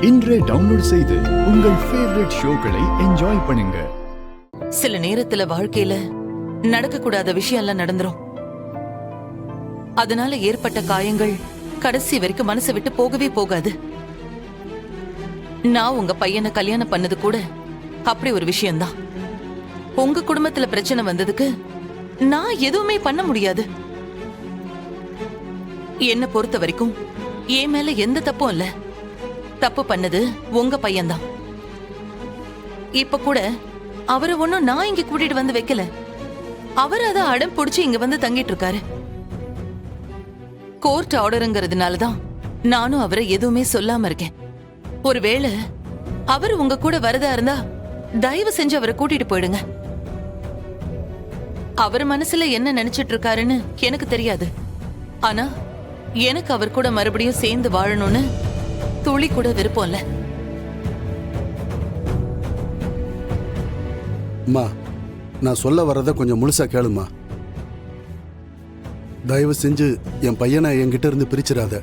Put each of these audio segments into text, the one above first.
இன்றே டவுன்லோட் செய்து உங்கள் ஃபேவரட் ஷோக்களை என்ஜாய் பண்ணுங்க. சில நேரத்துல வாழ்க்கையில நடக்கக்கூடாத விஷயம் எல்லாம் நடந்துரும். அதனால ஏற்பட்ட காயங்கள் கடைசி வரைக்கும் மனசை விட்டு போகவே போகாது. நான் உங்க பையனை கல்யாணம் பண்ணது கூட அப்படி ஒரு விஷயம்தான். உங்க குடும்பத்துல பிரச்சனை வந்ததுக்கு நான் எதுவுமே பண்ண முடியாது. என்ன பொறுத்த வரைக்கும் என் மேல எந்த தப்பும் இல்ல. தப்பு பண்ணது உங்க பையன்தான். இப்ப கூட அவரை ஒன்னும் நான் இங்க கூட்டிட்டு வந்து வைக்கல. அவர் அத அடம் பிடிச்சு இங்க வந்து தங்கிட்டு இருக்காரு. கோர்ட் ஆர்டருங்கிறதுனாலதான் நானும் அவரை எதுவுமே சொல்லாம இருக்கேன். ஒருவேளை அவர் உங்க கூட வரதா இருந்தா தயவு செஞ்சு அவரை கூட்டிட்டு போயிடுங்க. அவர் மனசுல என்ன நினைச்சிட்டு இருக்காருன்னு எனக்கு தெரியாது. ஆனா எனக்கு அவர் கூட மறுபடியும் சேர்ந்து வாழணும்னு துளி கூட விருப்பம் இல்ல. அம்மா, நான் சொல்ல வர்றத கொஞ்சம் முழுசா கேளுமா. தயவு செஞ்சு என் பையனை என்கிட்ட இருந்து பிரிச்சிடாத.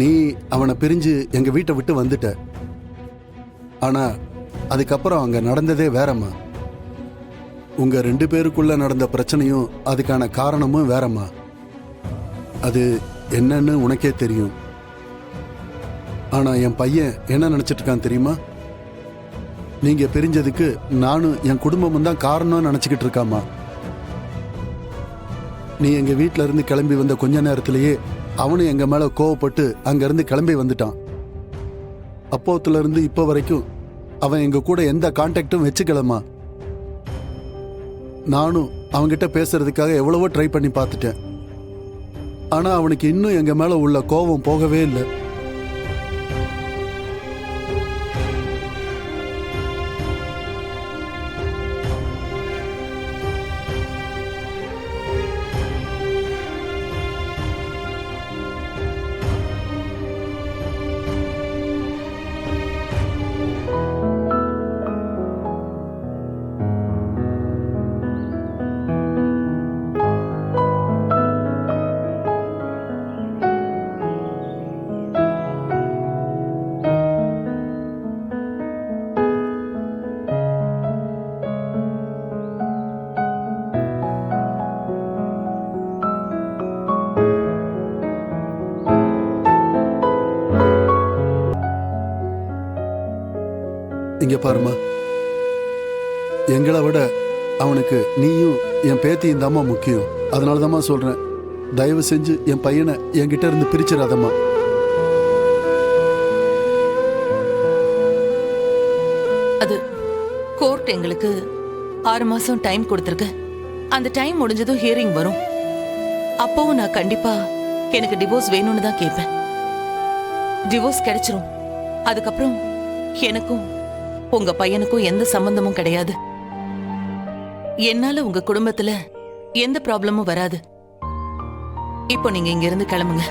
நீ அவனை பிரிஞ்சு எங்க வீட்டை விட்டு வந்துட்ட. ஆனா அதுக்கப்புறம் அங்க நடந்ததே வேறம்மா. உங்க 2 பேருக்குள்ள நடந்த பிரச்சனையும் அதுக்கான காரணமும் வேறம்மா. அது என்னன்னு உனக்கே தெரியும். ஆனா என் பையன் என்ன நினைச்சிட்டு இருக்கான் தெரியுமா? நீங்க பிரிஞ்சதுக்கு நானும் என் குடும்பமும் தான் காரணம் நினைச்சுக்கிட்டு இருக்காமா. நீ எங்க வீட்டுல இருந்து கிளம்பி வந்த கொஞ்ச நேரத்திலேயே அவனும் எங்க மேல கோவப்பட்டு அங்க இருந்து கிளம்பி வந்துட்டான். அப்போத்துல இருந்து இப்ப வரைக்கும் அவன் எங்க கூட எந்த கான்டாக்டும் வச்சுக்கலமா. நானும் அவன்கிட்ட பேசுறதுக்காக எவ்வளவோ ட்ரை பண்ணி பார்த்துட்டேன். ஆனா அவனுக்கு இன்னும் எங்க மேல உள்ள கோபம் போகவே இல்லை. இங்க பாருமா, எங்களை விட அவனுக்கு நீயும் என் பேத்தியும் தாம்மா முக்கியம். அதனாலதாம்மா சொல்றேன், தயவு செஞ்சு என் பையனை என்கிட்ட இருந்து பிரிச்சிடாதம்மா. அது கோர்ட் எங்களுக்கு 6 மாசம் டைம் கொடுத்திருக்கு. அந்த டைம் முடிஞ்சதும் ஹியரிங் வரும். அப்பவும் நான் கண்டிப்பா எனக்கு டிவோர்ஸ் வேணும்னு தான் கேட்பேன். டிவோர்ஸ் கிடைச்சிரும். அதுக்கப்புறம் எனக்கும் உங்க பையனுக்கும் எந்த சம்பந்தமும் கிடையாது. என்னால உங்க குடும்பத்துல எந்த ப்ராப்ளமும் வராது. இப்போ நீங்க இங்க இருந்து கிளம்புங்க.